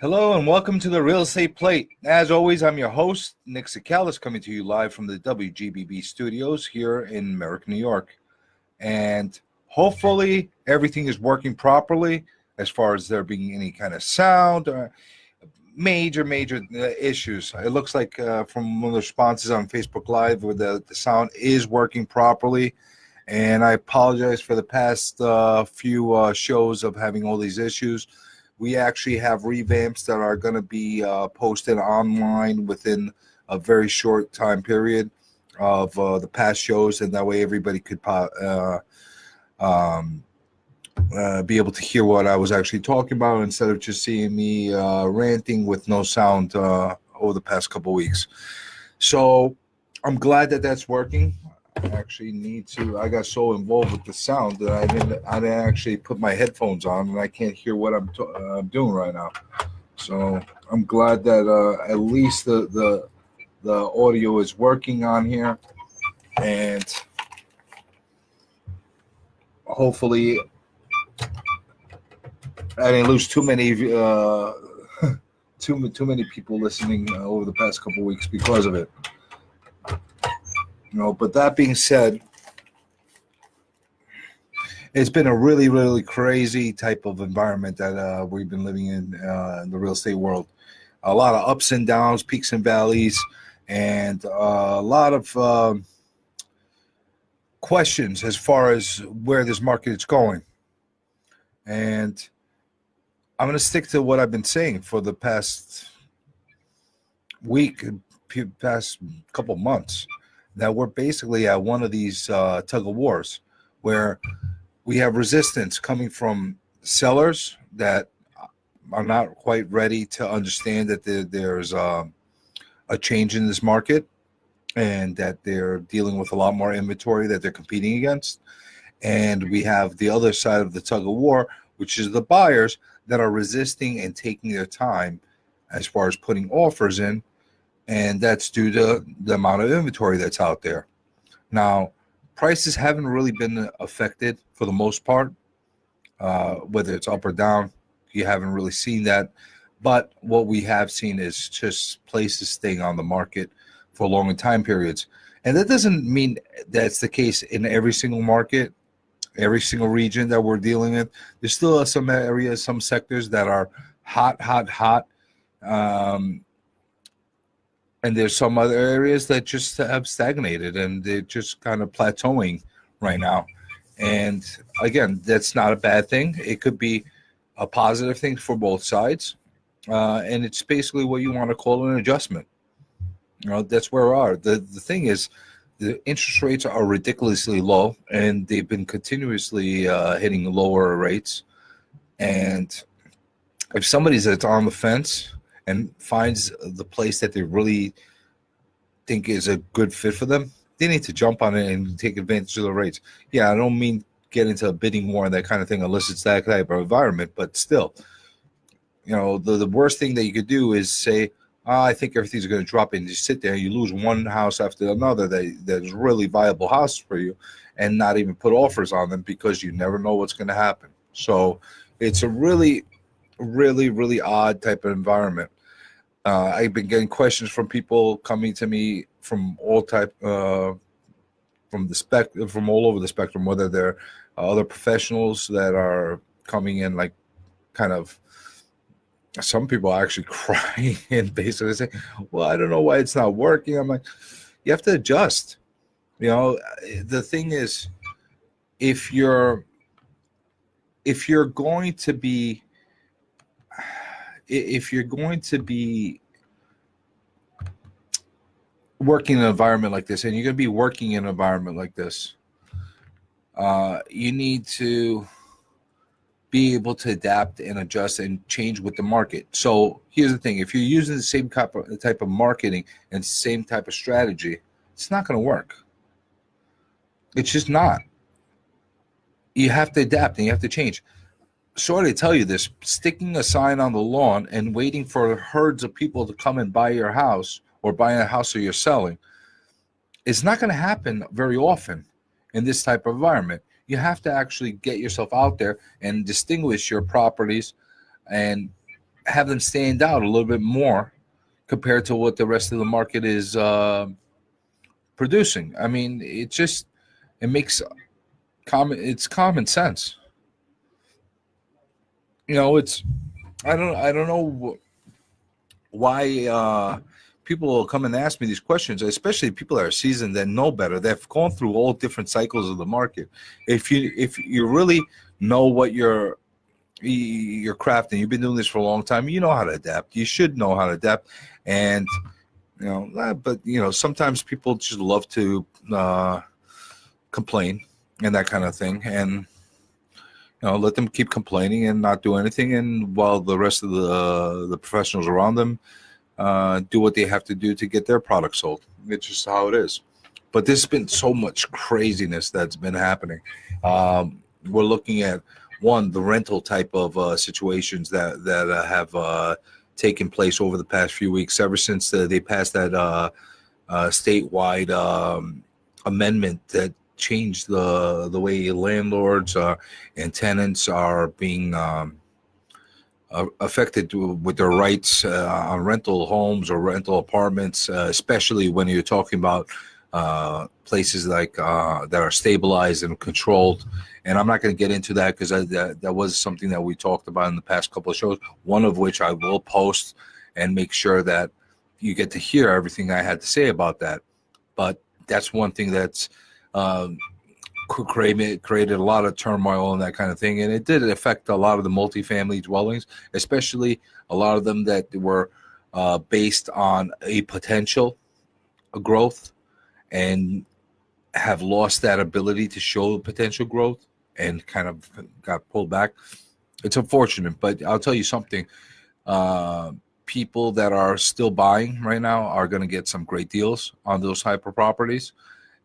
Hello and welcome to the Real Estate Plate. As always, I'm your host, Nick Sikalis, coming to you live from the WGBB studios here in Merrick, New York. And hopefully everything is working properly as far as there being any kind of sound or major issues. It looks like from one of the responses on Facebook Live where the sound is working properly. And I apologize for the past few shows of having all these issues. We actually have revamps that are going to be posted online within a very short time period of the past shows, and that way everybody could be able to hear what I was actually talking about instead of just seeing me ranting with no sound over the past couple of weeks. So I'm glad that that's working. I actually I got so involved with the sound that I didn't actually put my headphones on, and I can't hear what I'm doing right now. So I'm glad that at least the audio is working on here, and hopefully I didn't lose too many too many people listening over the past couple of weeks because of it. But that being said, it's been a really crazy type of environment that we've been living in the real estate world. A lot of ups and downs, peaks and valleys, and a lot of questions as far as where this market is going. And I'm going to stick to what I've been saying for the past week, past couple months. That we're basically at one of these tug of wars where we have resistance coming from sellers that are not quite ready to understand that there's a change in this market and that they're dealing with a lot more inventory that they're competing against. And we have the other side of the tug of war, which is the buyers that are resisting and taking their time as far as putting offers in. And that's due to the amount of inventory that's out there. Now, prices haven't really been affected for the most part, whether it's up or down. You haven't really seen that. But what we have seen is just places staying on the market for longer time periods. And that doesn't mean that's the case in every single market, every single region that we're dealing with. There's still some areas, some sectors that are hot. And there's some other areas that just have stagnated and they're just kind of plateauing right now. And again, that's not a bad thing. It could be a positive thing for both sides. And it's basically what you want to call an adjustment. That's where we are. The thing is, the interest rates are ridiculously low, and they've been continuously hitting lower rates. And if somebody's that's on the fence and finds the place that they really think is a good fit for them, they need to jump on it and take advantage of the rates. Yeah, I don't mean get into a bidding war and that kind of thing unless it's that type of environment, but still, the worst thing that you could do is say, I think everything's going to drop, and you sit there and you lose one house after another that is really viable houses for you and not even put offers on them because you never know what's going to happen. So it's a really odd type of environment. I've been getting questions from people coming to me from all type, from all over the spectrum, whether they're other professionals that are coming in, like kind of. Some people are actually crying and basically say, "Well, I don't know why it's not working." I'm like, you have to adjust. The thing is, if you're going to be working in an environment like this, and you're going to be working in an environment like this, you need to be able to adapt and adjust and change with the market. So here's the thing. If you're using the same type of marketing and same type of strategy, it's not going to work. It's just not. You have to adapt and you have to change. Sorry to tell you this, sticking a sign on the lawn and waiting for herds of people to come and buy your house or buy a house that you're selling, it's not going to happen very often in this type of environment. You have to actually get yourself out there and distinguish your properties and have them stand out a little bit more compared to what the rest of the market is producing. I mean, it makes it's common sense. You know, it's I don't know why people will come and ask me these questions, especially people that are seasoned that know better. They've gone through all different cycles of the market. If you really know what your craft and you've been doing this for a long time, you know how to adapt. You should know how to adapt, and but sometimes people just love to complain and that kind of thing, and let them keep complaining and not do anything, and while the rest of the professionals around them do what they have to do to get their product sold. It's just how it is. But there's been so much craziness that's been happening. We're looking at the rental type of situations that have taken place over the past few weeks, ever since they passed that statewide amendment that changed the way landlords and tenants are being affected with their rights on rental homes or rental apartments, especially when you're talking about places like that are stabilized and controlled. And I'm not going to get into that because that was something that we talked about in the past couple of shows, one of which I will post and make sure that you get to hear everything I had to say about that. But that's one thing that's created a lot of turmoil and that kind of thing, and it did affect a lot of the multifamily dwellings, especially a lot of them that were based on a potential growth and have lost that ability to show potential growth and kind of got pulled back. It's unfortunate, but I'll tell you something. People that are still buying right now are going to get some great deals on those type of properties.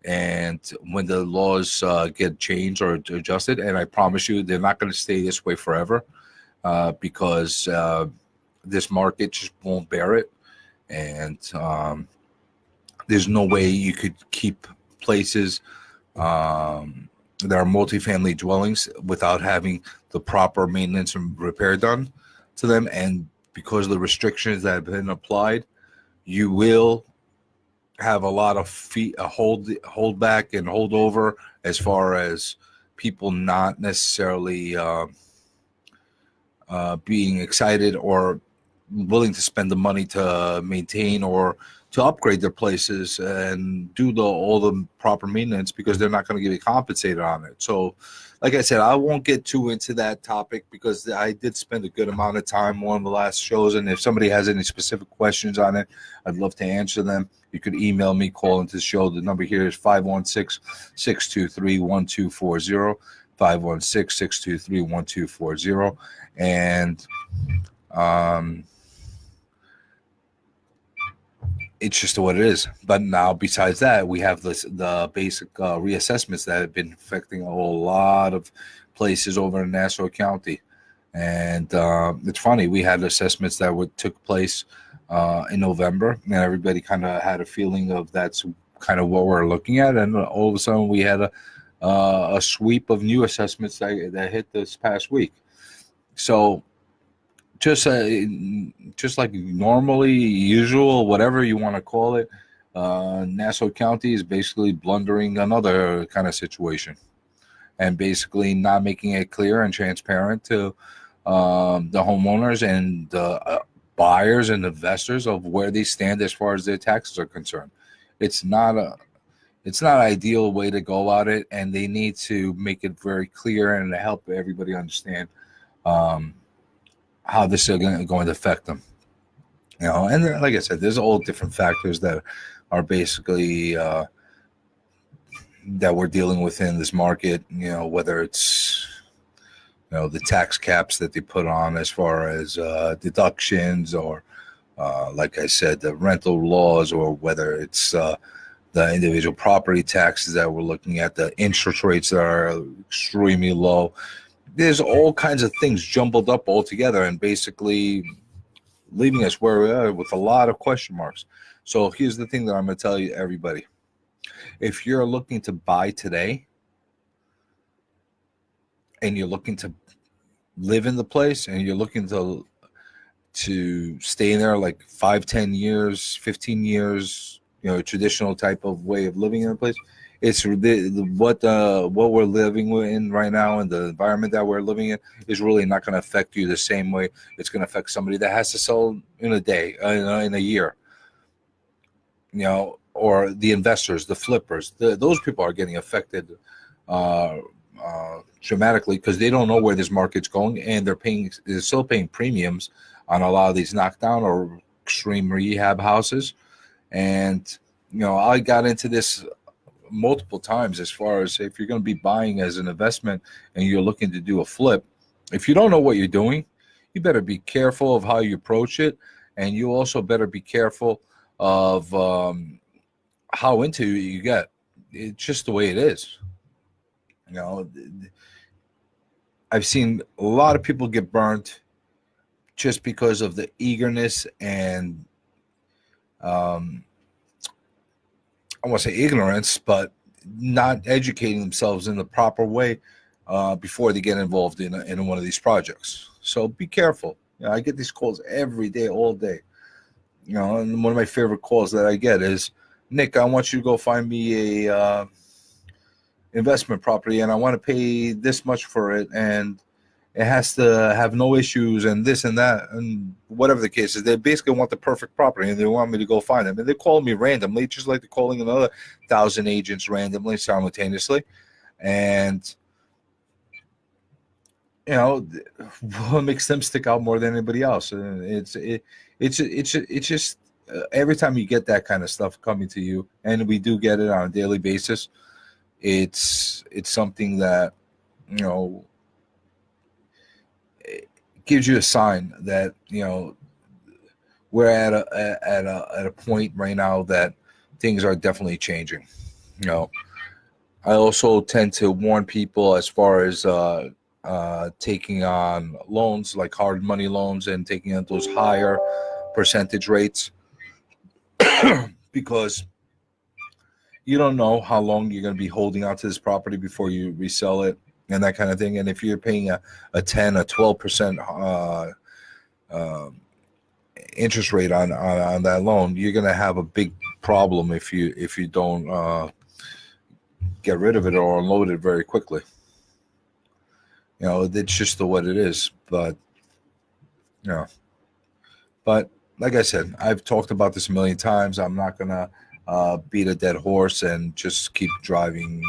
And when the laws get changed or adjusted, and I promise you they're not going to stay this way forever, because this market just won't bear it. And there's no way you could keep places that are multifamily dwellings without having the proper maintenance and repair done to them. And because of the restrictions that have been applied, you will have a lot of hold back and hold over as far as people not necessarily being excited or willing to spend the money to maintain or to upgrade their places and do all the proper maintenance, because they're not going to get compensated on it. So like I said, I won't get too into that topic because I did spend a good amount of time on the last shows, and if somebody has any specific questions on it, I'd love to answer them. You could email me, call into the show. The number here is 516-623-1240, 516-623-1240. And it's just what it is. But now, besides that, we have the basic reassessments that have been affecting a whole lot of places over in Nassau County. And it's funny, we had assessments that took place in November, and everybody kind of had a feeling of that's kind of what we're looking at. And all of a sudden, we had a sweep of new assessments that hit this past week. So just like normally, usual, whatever you want to call it, Nassau County is basically blundering another kind of situation and basically not making it clear and transparent to the homeowners and the buyers and investors of where they stand as far as their taxes are concerned. It's not ideal way to go about it, and they need to make it very clear and to help everybody understand how this is going to affect them. And like I said, there's all different factors that are basically that we're dealing with in this market, whether it's the tax caps that they put on as far as deductions, or like I said, the rental laws, or whether it's the individual property taxes that we're looking at, the interest rates that are extremely low. There's all kinds of things jumbled up all together and basically leaving us where we are with a lot of question marks. So here's the thing that I'm going to tell you, everybody. If you're looking to buy today and you're looking to live in the place and you're looking to to stay in there like 5, 10 years, 15 years, traditional type of way of living in a place. It's what we're living in right now, and the environment that we're living in is really not going to affect you the same way it's going to affect somebody that has to sell in a day, in a year, or the investors, the flippers. Those people are getting affected dramatically because they don't know where this market's going, and they're still paying premiums on a lot of these knockdown or extreme rehab houses. And I got into this multiple times as far as if you're going to be buying as an investment and you're looking to do a flip, if you don't know what you're doing, you better be careful of how you approach it, and you also better be careful of how into it you get. It's just the way it is. I've seen a lot of people get burnt just because of the eagerness and I want to say ignorance, but not educating themselves in the proper way before they get involved in one of these projects. So be careful. I get these calls every day, all day. And one of my favorite calls that I get is, Nick, I want you to go find me a investment property, and I want to pay this much for it, and it has to have no issues and this and that and whatever the case is. They basically want the perfect property, and they want me to go find them. And they call me randomly, just like they're calling another 1,000 agents randomly, simultaneously. And what makes them stick out more than anybody else? It's just every time you get that kind of stuff coming to you, and we do get it on a daily basis, it's something that it gives you a sign that we're at a point right now that things are definitely changing. I also tend to warn people as far as taking on loans, like hard money loans, and taking on those higher percentage rates, because you don't know how long you're going to be holding on to this property before you resell it and that kind of thing. And if you're paying a 10, a 12% interest rate on that loan, you're going to have a big problem if you don't get rid of it or unload it very quickly. It's just what it is. But but like I said, I've talked about this a million times. I'm not gonna beat a dead horse and just keep driving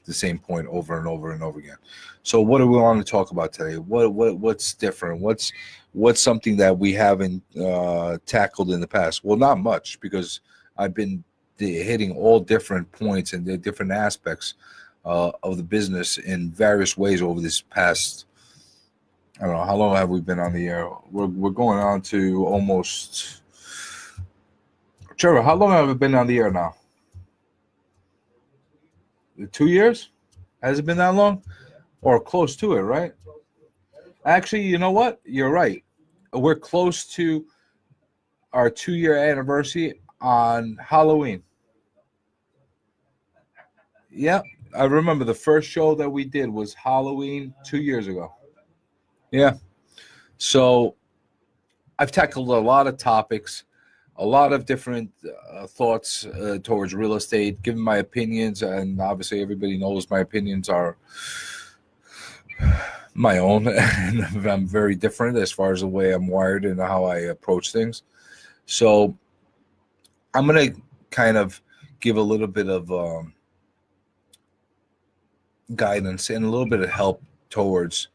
the same point over and over and over again. So what do we want to talk about today? What's different? What's something that we haven't tackled in the past? Well, not much, because I've been hitting all different points and the different aspects of the business in various ways over this past, I don't know, how long have we been on the air? We're going on to almost, Trevor, how long have we been on the air now? 2 years? Has it been that long? Or close to it, right? Actually, you know what? You're right. We're close to our 2-year anniversary on Halloween. Yeah, I remember the first show that we did was Halloween 2 years ago. Yeah. So I've tackled a lot of topics, a lot of different thoughts towards real estate, given my opinions, and obviously everybody knows my opinions are my own, and I'm very different as far as the way I'm wired and how I approach things. So I'm going to kind of give a little bit of guidance and a little bit of help towards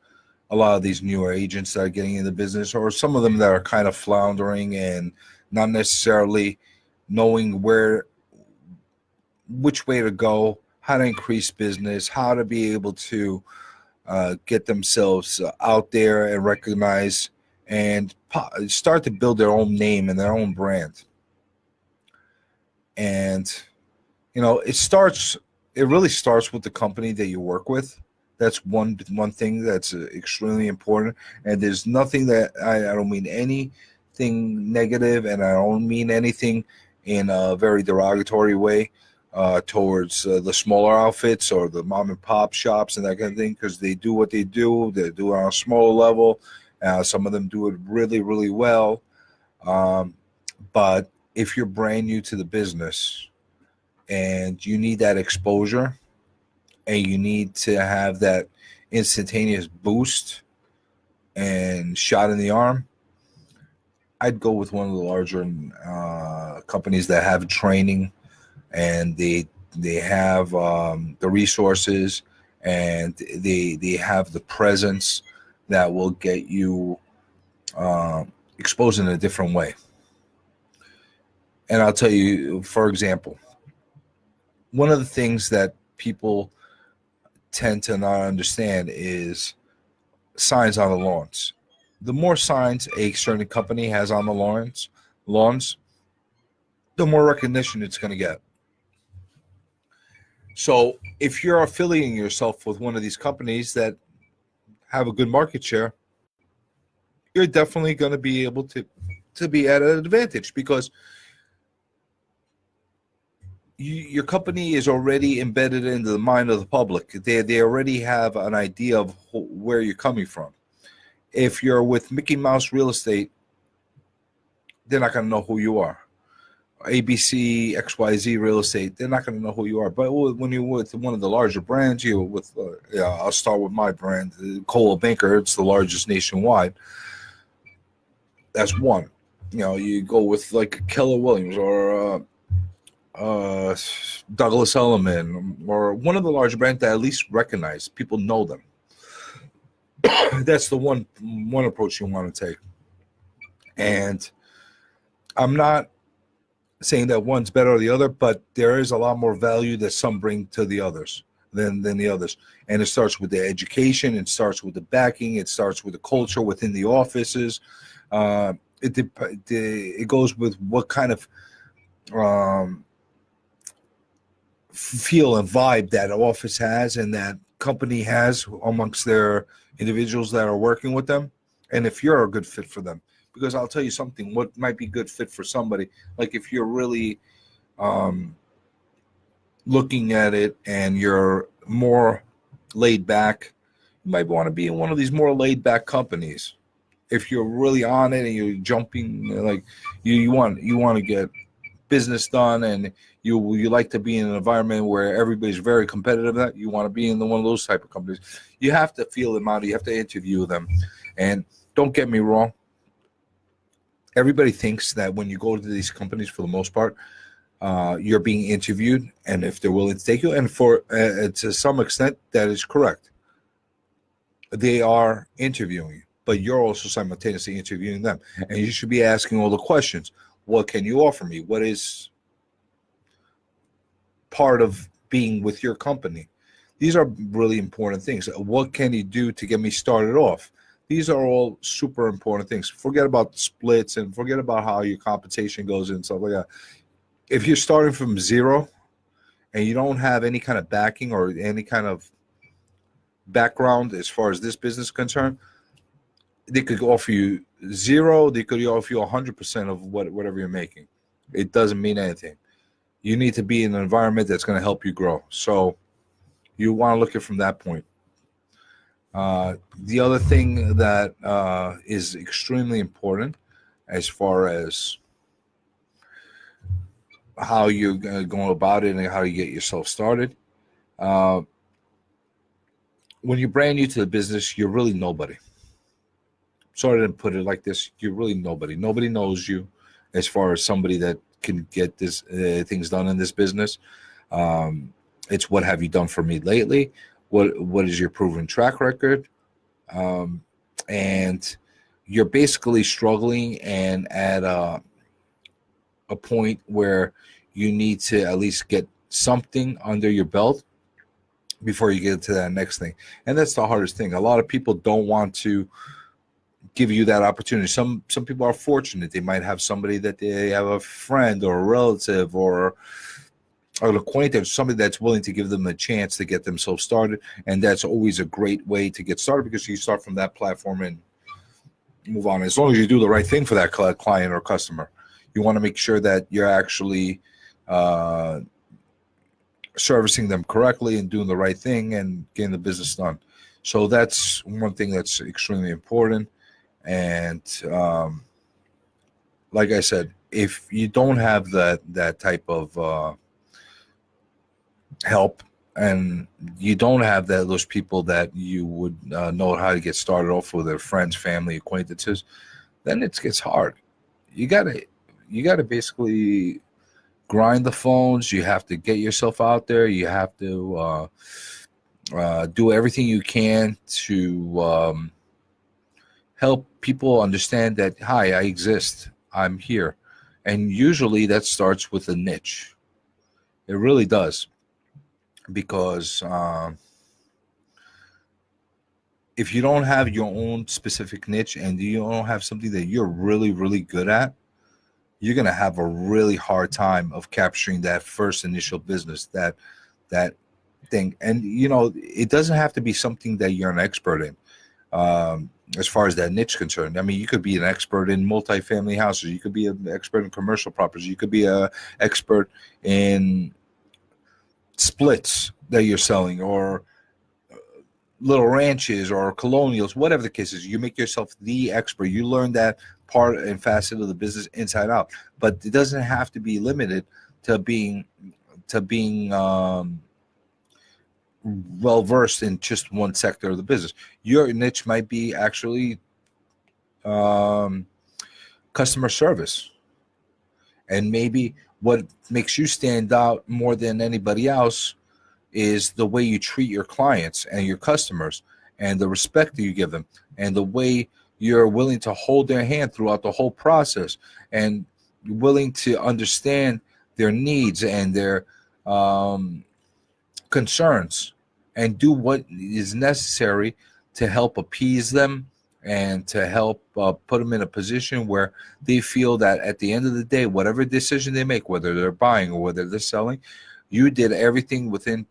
a lot of these newer agents that are getting into business, or some of them that are kind of floundering and not necessarily knowing which way to go, how to increase business, how to be able to get themselves out there and recognize and start to build their own name and their own brand. And it really starts with the company that you work with. That's one thing that's extremely important. And there's nothing that I don't mean anything negative, and I don't mean anything in a very derogatory way towards the smaller outfits or the mom and pop shops and that kind of thing, because they do what they do. They do it on a smaller level, Some of them do it really, really well. But if you're brand new to the business and you need that exposure and you need to have that instantaneous boost and shot in the arm, I'd go with one of the larger companies that have training and they have the resources and they have the presence that will get you exposed in a different way. And I'll tell you, for example, one of the things that people tend to not understand is signs on the lawns. The more signs a certain company has on the lawns, the more recognition it's going to get. So if you're affiliating yourself with one of these companies that have a good market share, you're definitely going to be able to be at an advantage because your company is already embedded into the mind of the public. They already have an idea of where you're coming from. If you're with Mickey Mouse Real Estate, they're not going to know who you are. ABC, XYZ Real Estate, they're not going to know who you are. But when you're with one of the larger brands, you're with, I'll start with my brand, Coldwell Banker. It's the largest nationwide. That's one. You go with like Keller Williams or Douglas Elliman or one of the larger brands that at least recognize. People know them. That's the one approach you want to take. And I'm not saying that one's better or the other, but there is a lot more value that some bring to the others than the others. And it starts with the education, it starts with the backing, it starts with the culture within the offices. It goes with what kind of feel and vibe that office has and that company has amongst their individuals that are working with them, and if you're a good fit for them. Because I'll tell you something, what might be good fit for somebody, like if you're really looking at it and you're more laid back, you might want to be in one of these more laid back companies. If you're really on it and you're jumping, like you want to get business done and you like to be in an environment where everybody's very competitive, that you want to be in one of those type of companies. You have to feel them out. You have to interview them. And don't get me wrong, everybody thinks that when you go to these companies, for the most part, you're being interviewed, and if they're willing to take you, and for to some extent that is correct, they are interviewing you, but you're also simultaneously interviewing them, and you should be asking all the questions. What can you offer me? What is part of being with your company? These are really important things. What can you do to get me started off? These are all super important things. Forget about splits and forget about how your compensation goes and stuff like that. If you're starting from zero and you don't have any kind of backing or any kind of background as far as this business is concerned, they could offer you zero. They could offer you 100% of whatever you're making. It doesn't mean anything. You need to be in an environment that's going to help you grow. So you want to look at it from that point. The other thing that is extremely important as far as how you're going about it and how you get yourself started. When you're brand new to the business, you're really nobody. Sorry to put it like this. You're really nobody. Nobody knows you as far as somebody that can get this things done in this business. It's what have you done for me lately? What is your proven track record? And you're basically struggling and at a point where you need to at least get something under your belt before you get to that next thing. And that's the hardest thing. A lot of people don't want to give you that opportunity. Some people are fortunate. They might have somebody that they have a friend or a relative or an acquaintance, somebody that's willing to give them a chance to get themselves started. And that's always a great way to get started because you start from that platform and move on. As long as you do the right thing for that client or customer, you want to make sure that you're actually servicing them correctly and doing the right thing and getting the business done. So that's one thing that's extremely important. And like I said, if you don't have that type of help, and you don't have those people that you would know how to get started off with, their friends, family, acquaintances, then it gets hard. You gotta basically grind the phones. You have to get yourself out there. You have to do everything you can to help people understand that, hi, I exist, I'm here. And usually that starts with a niche. It really does, because if you don't have your own specific niche and you don't have something that you're really, really good at, you're going to have a really hard time of capturing that first initial business, that thing. And, it doesn't have to be something that you're an expert in. As far as that niche concerned, I mean, you could be an expert in multifamily houses. You could be an expert in commercial properties. You could be an expert in splits that you're selling, or little ranches or colonials, whatever the case is. You make yourself the expert. You learn that part and facet of the business inside out. But it doesn't have to be limited to being well versed in just one sector of the business. Your niche might be actually customer service, and maybe what makes you stand out more than anybody else is the way you treat your clients and your customers, and the respect that you give them, and the way you're willing to hold their hand throughout the whole process, and willing to understand their needs and their concerns, and do what is necessary to help appease them, and to help put them in a position where they feel that at the end of the day, whatever decision they make, whether they're buying or whether they're selling, you did everything within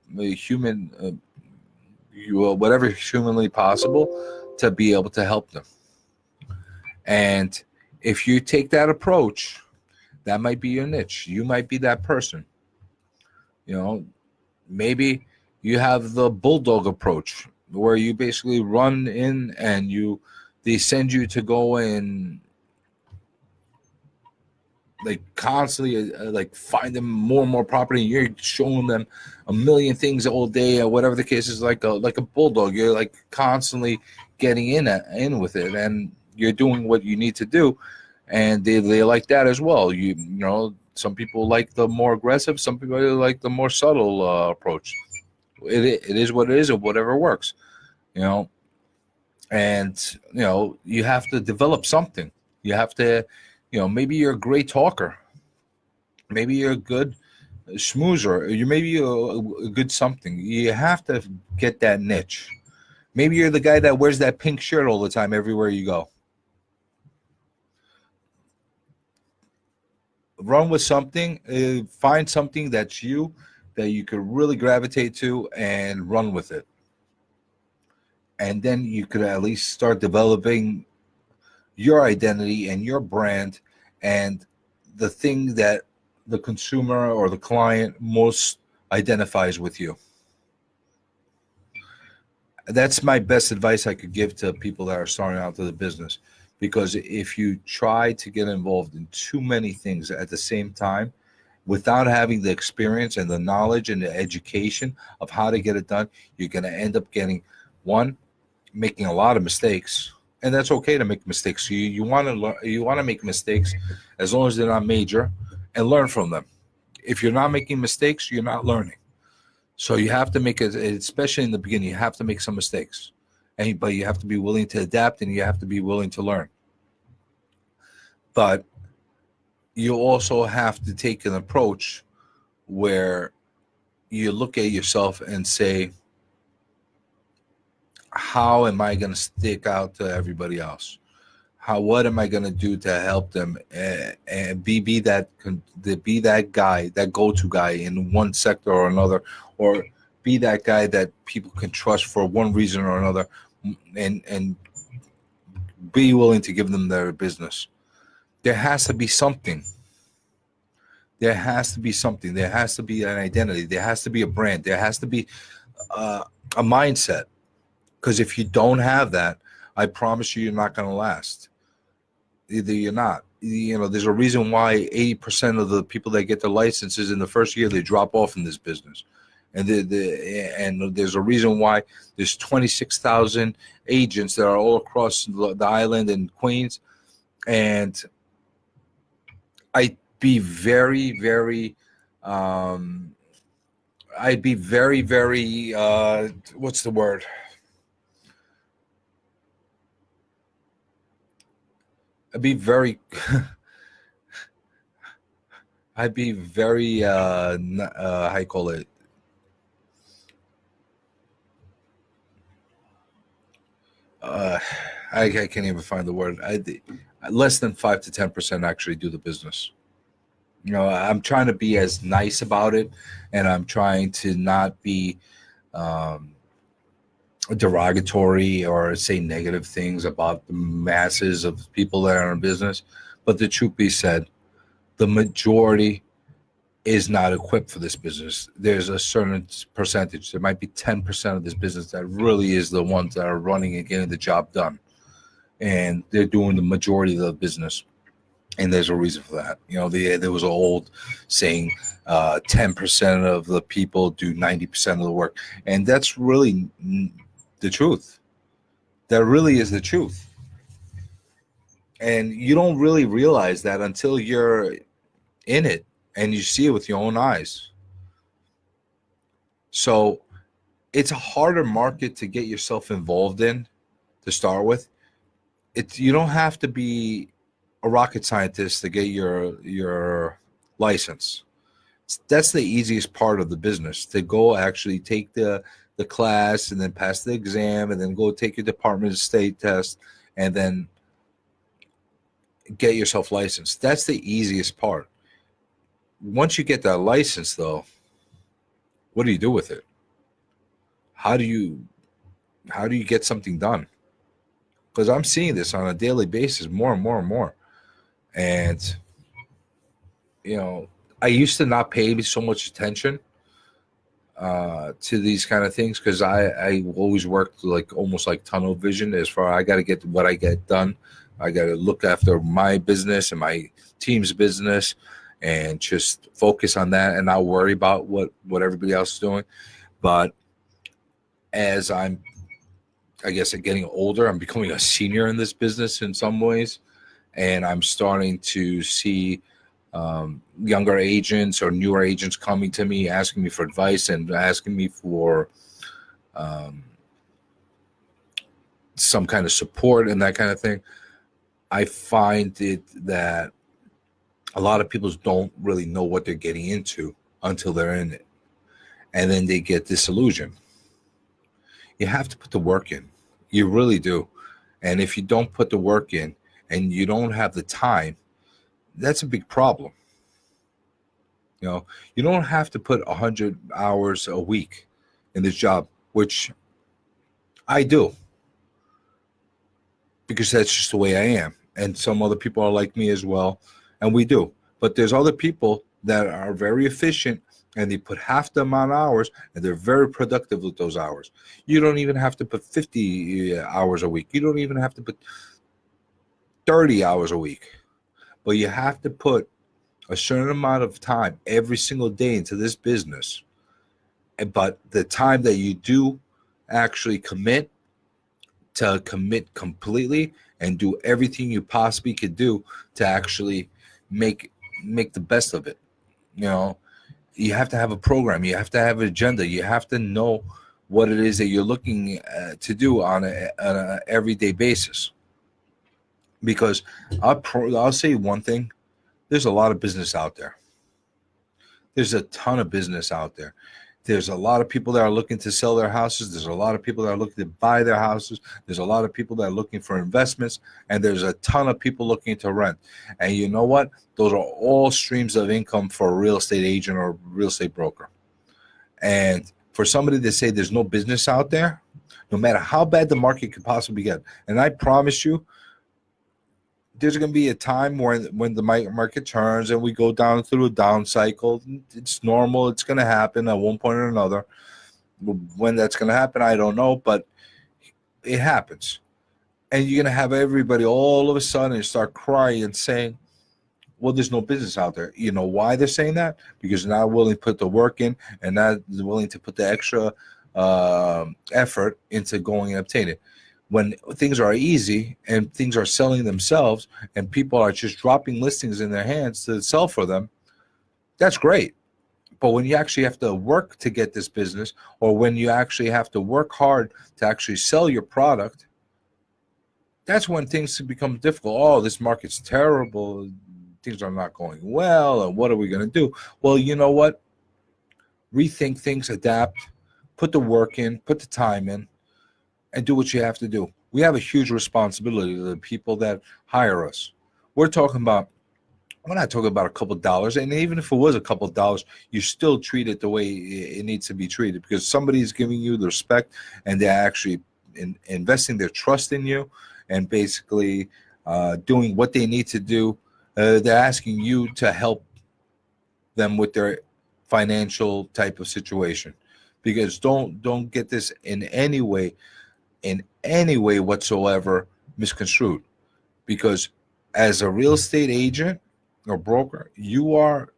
whatever humanly possible to be able to help them. And if you take that approach, that might be your niche. You might be that person. Maybe you have the bulldog approach, where you basically run in and they send you to go and constantly find them more and more property. You're showing them a million things all day, or whatever the case is. Like a bulldog, you're constantly getting in with it, and you're doing what you need to do, and they like that as well. Some people like the more aggressive, some people like the more subtle approach. It is what it is, and whatever works. And you have to develop something. You have to, maybe you're a great talker, maybe you're a good schmoozer, maybe a good something. You have to get that niche. Maybe you're the guy that wears that pink shirt all the time everywhere you go. Run with something, find something that you could really gravitate to, and run with it. And then you could at least start developing your identity and your brand, and the thing that the consumer or the client most identifies with you. That's my best advice I could give to people that are starting out to the business. Because if you try to get involved in too many things at the same time, without having the experience and the knowledge and the education of how to get it done, you're going to end up making a lot of mistakes. And that's okay to make mistakes. You want to make mistakes as long as they're not major, and learn from them. If you're not making mistakes, you're not learning. So you have to make it, especially in the beginning, you have to make some mistakes. But you have to be willing to adapt, and you have to be willing to learn. But you also have to take an approach where you look at yourself and say, how am I going to stick out to everybody else? What am I going to do to help them, and be that guy, that go-to guy in one sector or another, or be that guy that people can trust for one reason or another, and be willing to give them their business. There has to be something. There has to be something. There has to be an identity. There has to be a brand. There has to be a mindset. Because if you don't have that, I promise you're not going to last. Either you're not. There's a reason why 80% of the people that get their licenses in the first year, they drop off in this business. And there's a reason why there's 26,000 agents that are all across the island in Queens. And I'd be very, very, what's the word? I'd be very, how you call it? I can't even find the word. Less than 5 to 10% actually do the business. I'm trying to be as nice about it, and I'm trying to not be derogatory or say negative things about the masses of people that are in business. But the truth be said, the majority is not equipped for this business. There's a certain percentage. There might be 10% of this business that really is the ones that are running and getting the job done. And they're doing the majority of the business. And there's a reason for that. There was an old saying, 10% of the people do 90% of the work. And that's really the truth. That really is the truth. And you don't really realize that until you're in it and you see it with your own eyes. So it's a harder market to get yourself involved in to start with. You don't have to be a rocket scientist to get your license. That's the easiest part of the business, to go actually take the class and then pass the exam and then go take your Department of State test and then get yourself licensed. That's the easiest part. Once you get that license, though, what do you do with it? How do you get something done? Because I'm seeing this on a daily basis more and more and more. And, I used to not pay so much attention to these kind of things because I always worked almost like tunnel vision as far I got to get what I get done. I got to look after my business and my team's business and just focus on that and not worry about what everybody else is doing. But as I'm, I guess, getting older, I'm becoming a senior in this business in some ways. And I'm starting to see younger agents or newer agents coming to me, asking me for advice and asking me for some kind of support and that kind of thing. I find it that a lot of people don't really know what they're getting into until they're in it. And then they get disillusioned. You have to put the work in. You really do. And if you don't put the work in and you don't have the time, that's a big problem. You don't have to put 100 hours a week in this job, which I do, because that's just the way I am. And some other people are like me as well, and we do. But there's other people that are very efficient, and they put half the amount of hours, and they're very productive with those hours. You don't even have to put 50 hours a week. You don't even have to put 30 hours a week. But you have to put a certain amount of time every single day into this business. But the time that you do actually commit completely and do everything you possibly could do to actually make the best of it. You have to have a program. You have to have an agenda. You have to know what it is that you're looking to do on a everyday basis. Because I'll say one thing. There's a lot of business out there. There's a ton of business out there. There's a lot of people that are looking to sell their houses. There's a lot of people that are looking to buy their houses. There's a lot of people that are looking for investments. And there's a ton of people looking to rent. And you know what? Those are all streams of income for a real estate agent or real estate broker. And for somebody to say there's no business out there, no matter how bad the market could possibly get, and I promise you, there's going to be a time when the market turns and we go down through a down cycle. It's normal. It's going to happen at one point or another. When that's going to happen, I don't know, but it happens. And you're going to have everybody all of a sudden start crying and saying, well, there's no business out there. You know why they're saying that? Because they're not willing to put the work in and not willing to put the extra effort into going and obtaining it. When things are easy and things are selling themselves and people are just dropping listings in their hands to sell for them, that's great. But when you actually have to work to get this business, or when you actually have to work hard to actually sell your product, that's when things become difficult. Oh, this market's terrible. Things are not going well. And what are we going to do? Well, you know what? Rethink things, adapt, put the work in, put the time in, and do what you have to do. We have a huge responsibility to the people that hire us. We're not talking about a couple of dollars. And even if it was a couple of dollars, you still treat it the way it needs to be treated, because somebody is giving you the respect and they're actually investing their trust in you and basically doing what they need to do. They're asking you to help them with their financial type of situation, because don't get this in any way whatsoever misconstrued, because as a real estate agent or broker, you are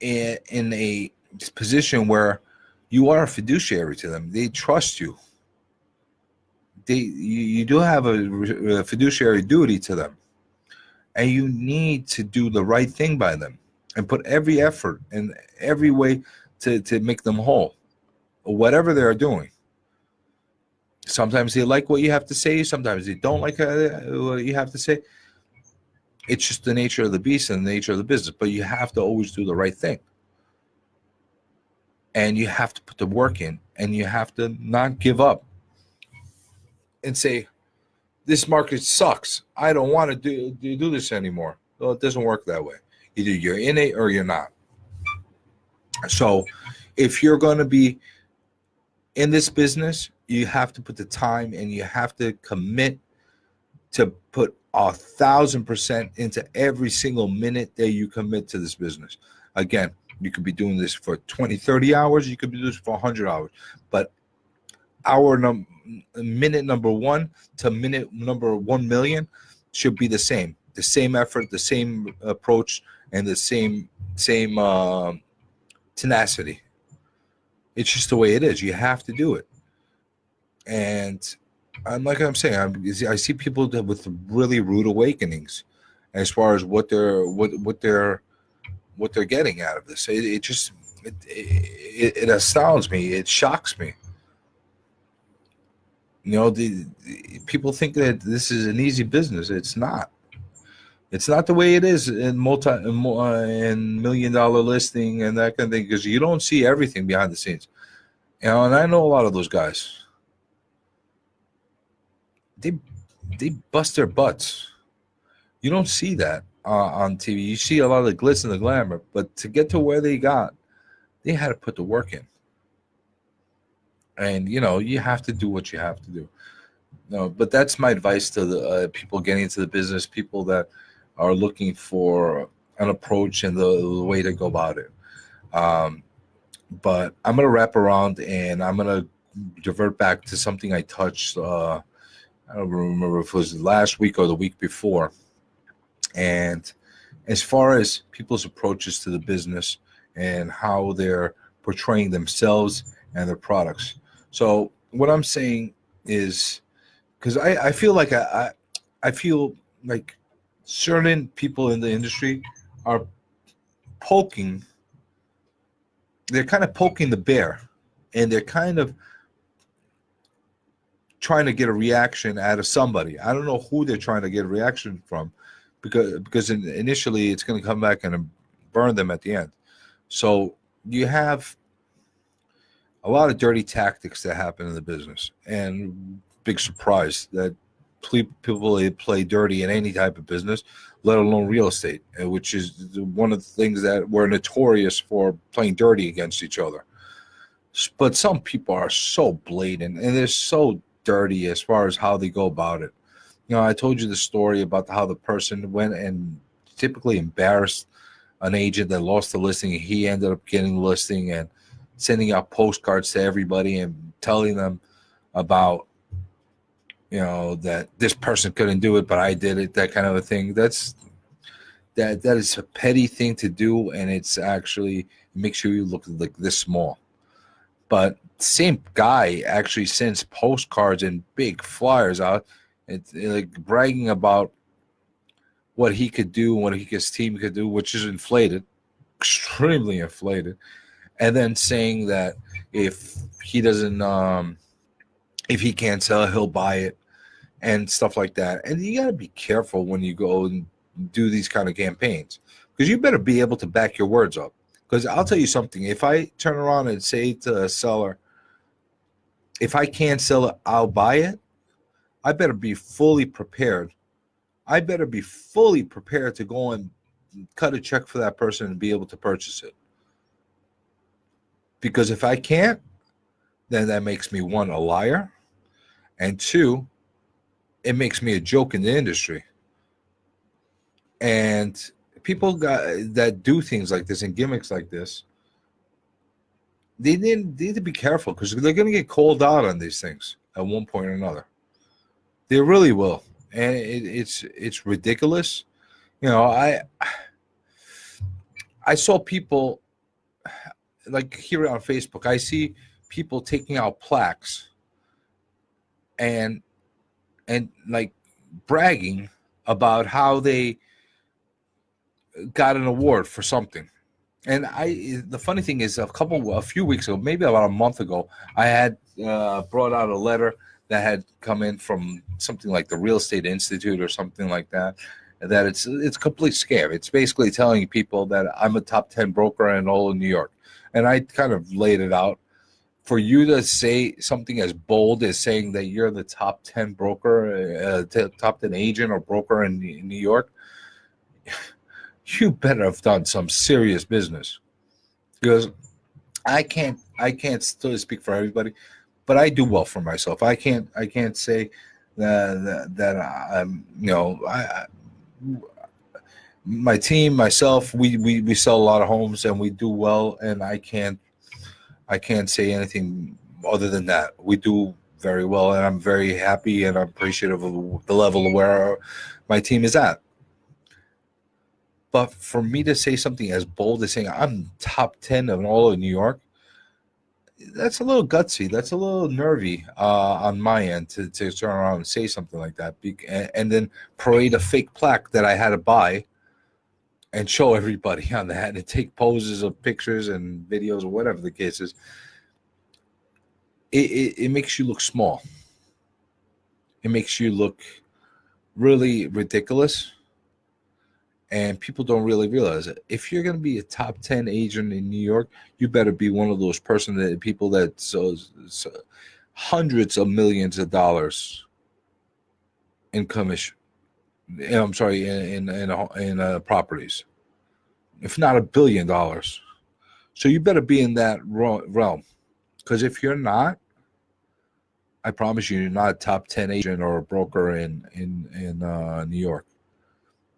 in a position where you are a fiduciary to them. They trust you. You do have a fiduciary duty to them, and you need to do the right thing by them and put every effort and every way to make them whole, whatever they're doing. Sometimes they like what you have to say. Sometimes they don't like what you have to say. It's just the nature of the beast and the nature of the business. But you have to always do the right thing. And you have to put the work in. And you have to not give up and say, this market sucks. I don't want to do this anymore. Well, it doesn't work that way. Either you're in it or you're not. So if you're going to be in this business, you have to put the time and you have to commit to put 1,000% into every single minute that you commit to this business. Again, you could be doing this for 20, 30 hours. You could be doing this for 100 hours. But minute number 1 to minute number 1 million should be the same effort, the same approach, and the same tenacity. It's just the way it is. You have to do it. And like I'm saying, I see people with really rude awakenings as far as what they're getting out of this. It astounds me. It shocks me. You know, the people think that this is an easy business. It's not. It's not the way it is in $1 million listing and that kind of thing, because you don't see everything behind the scenes. You know, and I know a lot of those guys. They bust their butts. You don't see that on TV. You see a lot of the glitz and the glamour, but to get to where they got, they had to put the work in. And, you know, you have to do what you have to do. No, but that's my advice to the people getting into the business, people that are looking for an approach and the way to go about it. But I'm going to wrap around and I'm going to divert back to something I touched. I don't remember if it was last week or the week before. And as far as people's approaches to the business and how they're portraying themselves and their products. So what I'm saying is, because I feel like I feel like certain people in the industry are they're kind of poking the bear, and they're kind of trying to get a reaction out of somebody. I don't know who they're trying to get a reaction from, because initially it's going to come back and burn them at the end. So you have a lot of dirty tactics that happen in the business, and big surprise that people play dirty in any type of business, let alone real estate, which is one of the things that we're notorious for, playing dirty against each other. But some people are so blatant and they're so dirty as far as how they go about it. You know, I told you the story about how the person went and typically embarrassed an agent that lost the listing. He ended up getting the listing and sending out postcards to everybody and telling them about, that this person couldn't do it, but I did it, that kind of a thing. That is a petty thing to do, and it's actually makes you look like this small. But same guy actually sends postcards and big flyers out, like bragging about what he could do, what his team could do, which is inflated, extremely inflated, and then saying that if he doesn't, if he can't sell it, he'll buy it and stuff like that. And you got to be careful when you go and do these kind of campaigns, because you better be able to back your words up. Because I'll tell you something, if I turn around and say to a seller, if I can't sell it, I'll buy it, I better be fully prepared. I better be fully prepared to go and cut a check for that person and be able to purchase it. Because if I can't, then that makes me, one, a liar, and two, it makes me a joke in the industry. And people that do things like this and gimmicks like this, they need to be careful, because they're going to get called out on these things at one point or another. They really will, and it's ridiculous. I saw people, like here on Facebook, I see people taking out plaques and like bragging about how they got an award for something. And the funny thing is, a few weeks ago, maybe about a month ago, I had brought out a letter that had come in from something like the Real Estate Institute or something like that. That it's a complete scam. It's basically telling people that I'm a top 10 broker in all of New York. And I kind of laid it out. For you to say something as bold as saying that you're the top 10 broker, top 10 agent or broker in New York, you better have done some serious business. Because I can't still speak for everybody, but I do well for myself. I can't say that I'm, my team, myself, we sell a lot of homes and we do well, and I can't say anything other than that. We do very well, and I'm very happy and I'm appreciative of the level of where my team is at. But for me to say something as bold as saying I'm top 10 of all of New York, that's a little gutsy. That's a little nervy on my end to turn around and say something like that, and then parade a fake plaque that I had to buy and show everybody on that and take poses of pictures and videos or whatever the case is. It makes you look small. It makes you look really ridiculous. And people don't really realize it. If you're going to be a top 10 agent in New York, you better be one of those people that sells hundreds of millions of dollars in commission. I'm sorry, in properties, if not $1 billion. So you better be in that realm, because if you're not, I promise you're not a top 10 agent or a broker in New York.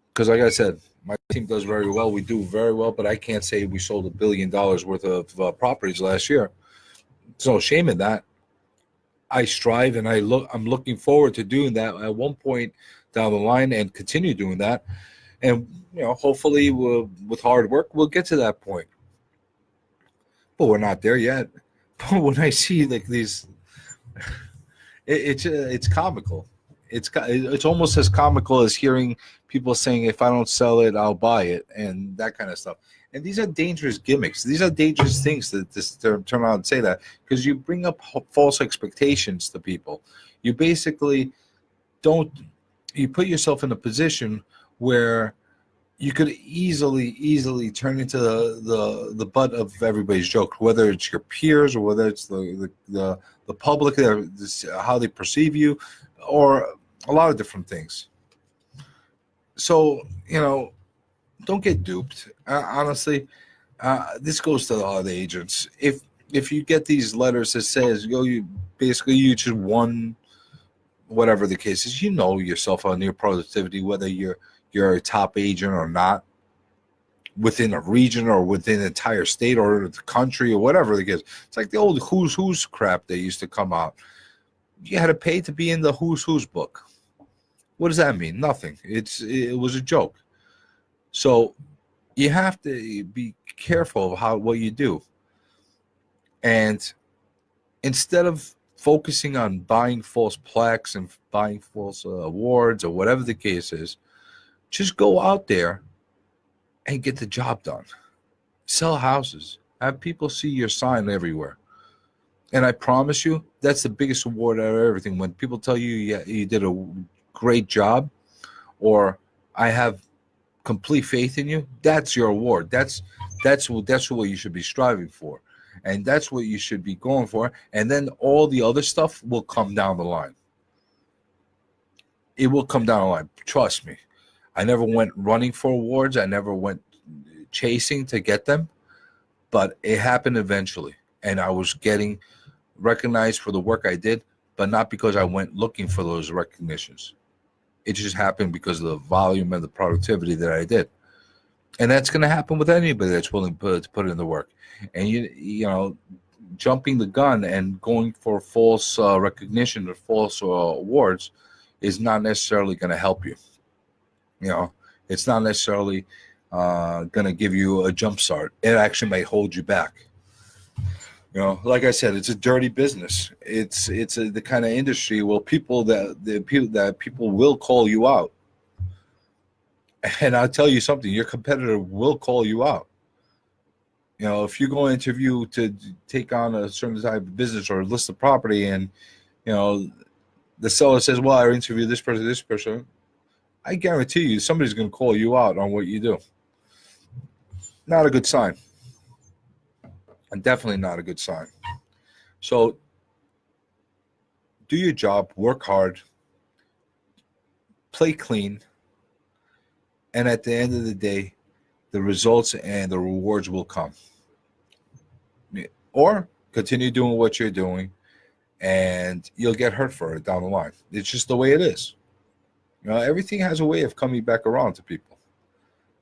Because like I said, my team does very well. We do very well, but I can't say we sold $1 billion worth of properties last year. There's no shame in that. I strive, and I'm looking forward to doing that at one point down the line and continue doing that. And hopefully, with hard work, we'll get to that point. But we're not there yet. But when I see like these, it's comical. It's almost as comical as hearing people saying, if I don't sell it, I'll buy it, and that kind of stuff. And these are dangerous gimmicks. These are dangerous things to turn around and say that, because you bring up false expectations to people. You basically you put yourself in a position where you could easily turn into the butt of everybody's joke, whether it's your peers or whether it's the public, how they perceive you, or a lot of different things. So, don't get duped. Honestly, this goes to all the agents. If you get these letters that says, you just won, whatever the case is, yourself on your productivity, whether you're a top agent or not, within a region or within an entire state or the country or whatever the case. It's like the old who's crap that used to come out. You had to pay to be in the Who's book. What does that mean? Nothing. It was a joke. So you have to be careful of what you do. And instead of focusing on buying false plaques and buying false awards or whatever the case is, just go out there and get the job done. Sell houses. Have people see your sign everywhere. And I promise you, that's the biggest award out of everything. When people tell you, yeah, you did a great job, or I have complete faith in you, that's your award. That's what you should be striving for. And that's what you should be going for. And then all the other stuff will come down the line. It will come down the line. Trust me. I never went running for awards. I never went chasing to get them. But it happened eventually. And I was getting recognized for the work I did, but not because I went looking for those recognitions. It just happened because of the volume and the productivity that I did. And that's going to happen with anybody that's willing to put in the work. And, you know, jumping the gun and going for false recognition or false awards is not necessarily going to help you. You know, it's not necessarily going to give you a jump start. It actually may hold you back. You know, like I said, it's a dirty business. It's the kind of industry where people will call you out. And I'll tell you something, your competitor will call you out. You know, if you go interview to take on a certain type of business or list of property, and, you know, the seller says, well, I interviewed this person, I guarantee you somebody's going to call you out on what you do. Not a good sign. And definitely not a good sign. So do your job, work hard, play clean, and at the end of the day, the results and the rewards will come. Or continue doing what you're doing, and you'll get hurt for it down the line. It's just the way it is. You know, everything has a way of coming back around to people.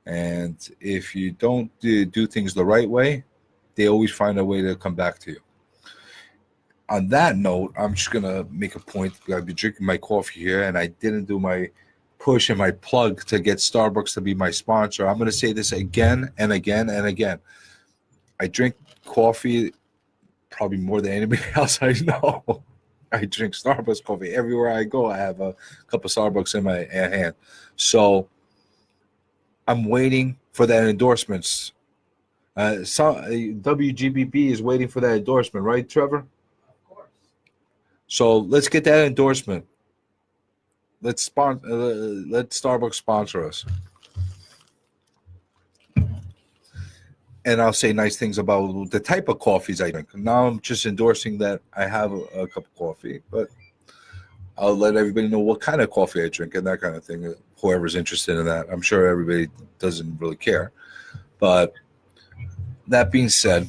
And if you don't do things the right way, they always find a way to come back to you. On that note, I'm just going to make a point. I've been drinking my coffee here, and I didn't do my push and my plug to get Starbucks to be my sponsor. I'm going to say this again and again and again. I drink coffee probably more than anybody else I know. I drink Starbucks coffee. Everywhere I go, I have a cup of Starbucks in my hand. So I'm waiting for that endorsements. WGBB is waiting for that endorsement, right, Trevor? Of course. So let's get that endorsement. Let Starbucks sponsor us. And I'll say nice things about the type of coffees I drink. Now I'm just endorsing that I have a cup of coffee, but I'll let everybody know what kind of coffee I drink and that kind of thing. Whoever's interested in that. I'm sure everybody doesn't really care. But that being said,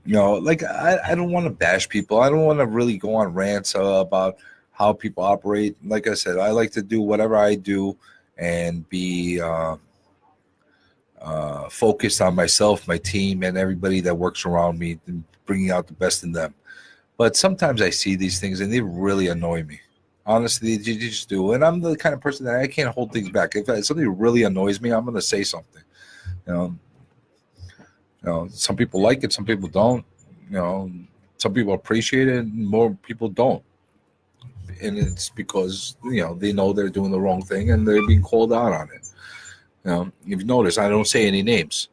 you know, like I don't want to bash people. I don't want to really go on rants about how people operate. Like I said, I like to do whatever I do and be focused on myself, my team, and everybody that works around me, and bringing out the best in them. But sometimes I see these things and they really annoy me. Honestly, they just do. And I'm the kind of person that I can't hold things back. If something really annoys me, I'm going to say something. You know, some people like it, some people don't. You know, some people appreciate it, and more people don't. And it's because, you know, they know they're doing the wrong thing and they're being called out on it. You know, if you notice, I don't say any names.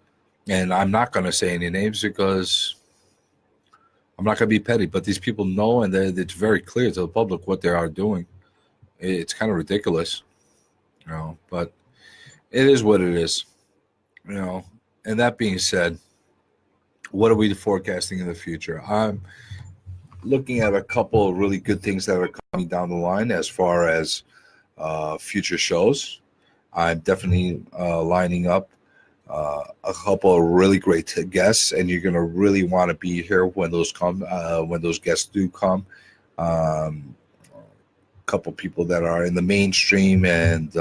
And I'm not going to say any names because I'm not going to be petty. But these people know, and it's very clear to the public what they are doing. It's kind of ridiculous, you know, but it is what it is, you know. And that being said, what are we forecasting in the future? I'm looking at a couple of really good things that are coming down the line as far as future shows. I'm definitely lining up a couple of really great guests, and you're going to really want to be here when those come, when those guests do come. A couple people that are in the mainstream and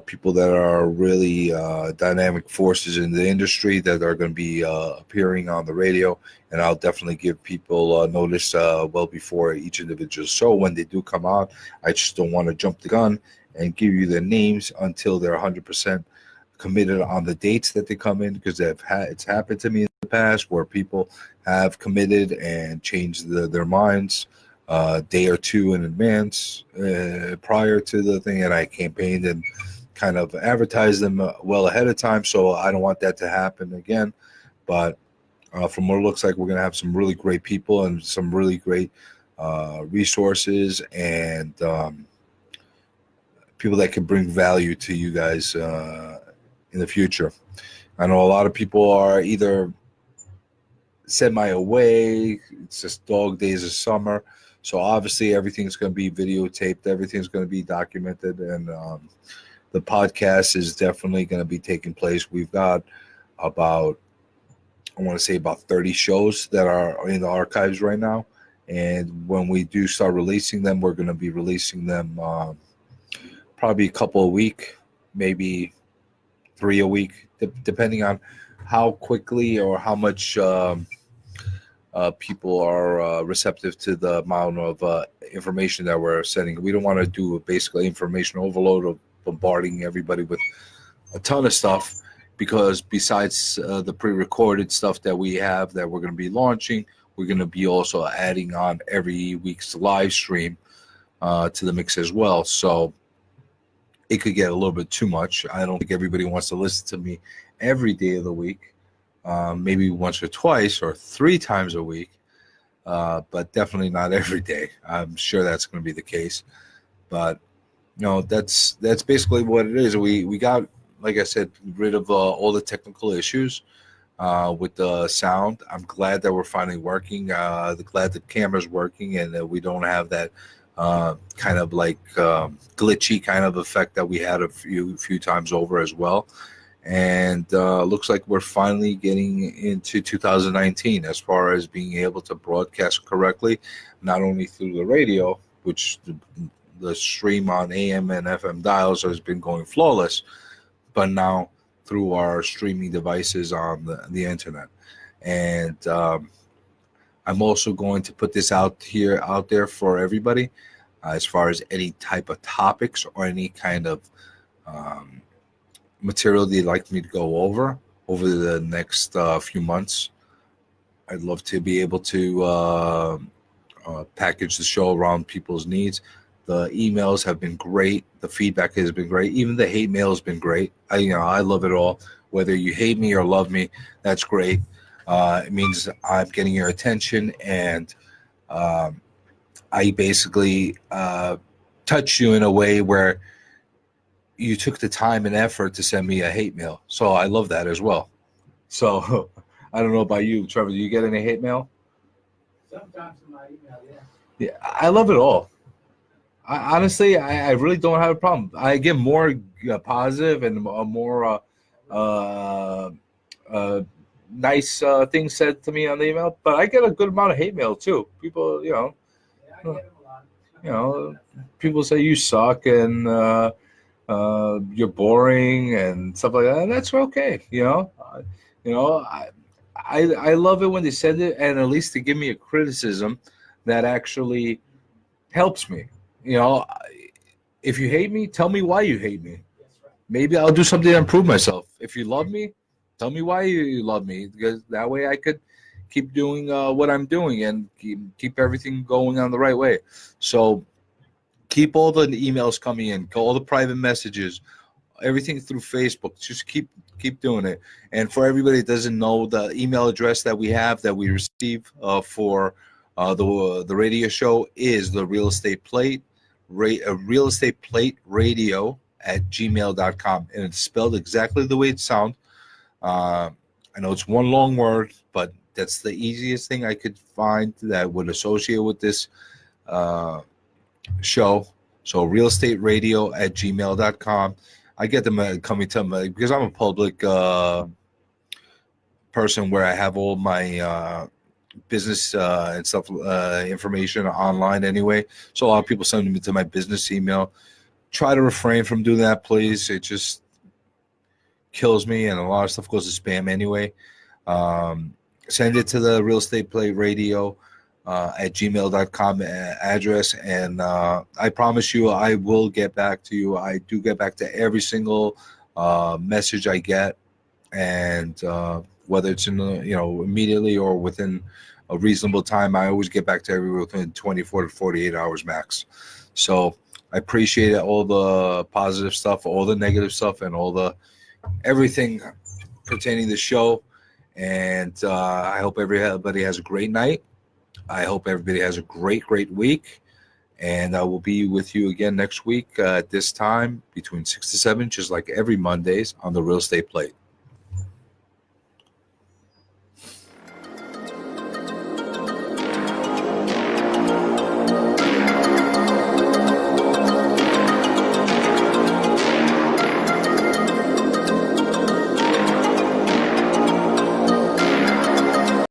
people that are really dynamic forces in the industry that are going to be appearing on the radio. And I'll definitely give people notice well before each individual show when they do come out. I just don't want to jump the gun and give you their names until they're 100% committed on the dates that they come in, because it's happened to me in the past where people have committed and changed their minds a day or two in advance prior to the thing, and I campaigned and kind of advertised them well ahead of time, so I don't want that to happen again. But from what it looks like, we're going to have some really great people and some really great resources and people that can bring value to you guys in the future. I know a lot of people are either semi away, it's just dog days of summer, so obviously everything's going to be videotaped, everything's going to be documented, and the podcast is definitely going to be taking place. We've got about, I want to say about 30 shows that are in the archives right now, and when we do start releasing them, we're going to be releasing them probably a couple a week, maybe 3 a week, depending on how quickly or how much people are receptive to the amount of information that we're sending. We don't want to do basically information overload of bombarding everybody with a ton of stuff, because besides the pre-recorded stuff that we have that we're going to be launching, we're going to be also adding on every week's live stream to the mix as well. So it could get a little bit too much. I don't think everybody wants to listen to me every day of the week. Maybe once or twice or 3 times a week, but definitely not every day. I'm sure that's going to be the case. But that's basically what it is. We got, like I said, rid of all the technical issues with the sound. I'm glad that we're finally working. Glad the camera's working and that we don't have that kind of like glitchy kind of effect that we had a few times over as well. And looks like we're finally getting into 2019 as far as being able to broadcast correctly, not only through the radio, which the stream on AM and FM dials has been going flawless, but now through our streaming devices on the internet. And I'm also going to put this out there for everybody as far as any type of topics or any kind of material they'd like me to go over the next few months. I'd love to be able to package the show around people's needs. The emails have been great. The feedback has been great. Even the hate mail has been great. I love it all. Whether you hate me or love me, that's great. It means I'm getting your attention, and I basically touch you in a way where you took the time and effort to send me a hate mail. So I love that as well. So I don't know about you, Trevor. Do you get any hate mail? Sometimes in my email, yeah. Yeah, I love it all. Honestly, I really don't have a problem. I get more positive and more nice things said to me on the email, but I get a good amount of hate mail too. People, Yeah, I get them a lot. People say you suck and you're boring and stuff like that. And that's okay. I love it when they send it, and at least to give me a criticism that actually helps me. If you hate me, tell me why you hate me. That's right. Maybe I'll do something to improve myself. If you love me, tell me why you love me, because that way I could keep doing what I'm doing and keep everything going on the right way. So keep all the emails coming in, all the private messages, everything through Facebook. Just keep doing it. And for everybody that doesn't know, the email address that we have that we receive for the radio show is the real estate plate radio at gmail.com, and it's spelled exactly the way it sounds. I know it's one long word, but that's the easiest thing I could find that would associate with this show. So real estate radio at gmail.com. I get them coming to me because I'm a public person where I have all my business and stuff information online anyway. So a lot of people send them to my business email. try to refrain from doing that, please. It just kills me, and a lot of stuff goes to spam anyway. Send it to the Real Estate Play Radio at gmail.com address, and I promise you I will get back to you. I do get back to every single message I get, and whether it's in immediately or within a reasonable time, I always get back to everyone within 24 to 48 hours max. So I appreciate all the positive stuff, all the negative stuff, and everything pertaining to the show. And I hope everybody has a great night. I hope everybody has a great week. And I will be with you again next week at this time between 6 to 7, just like every Mondays on the Real Estate Plate.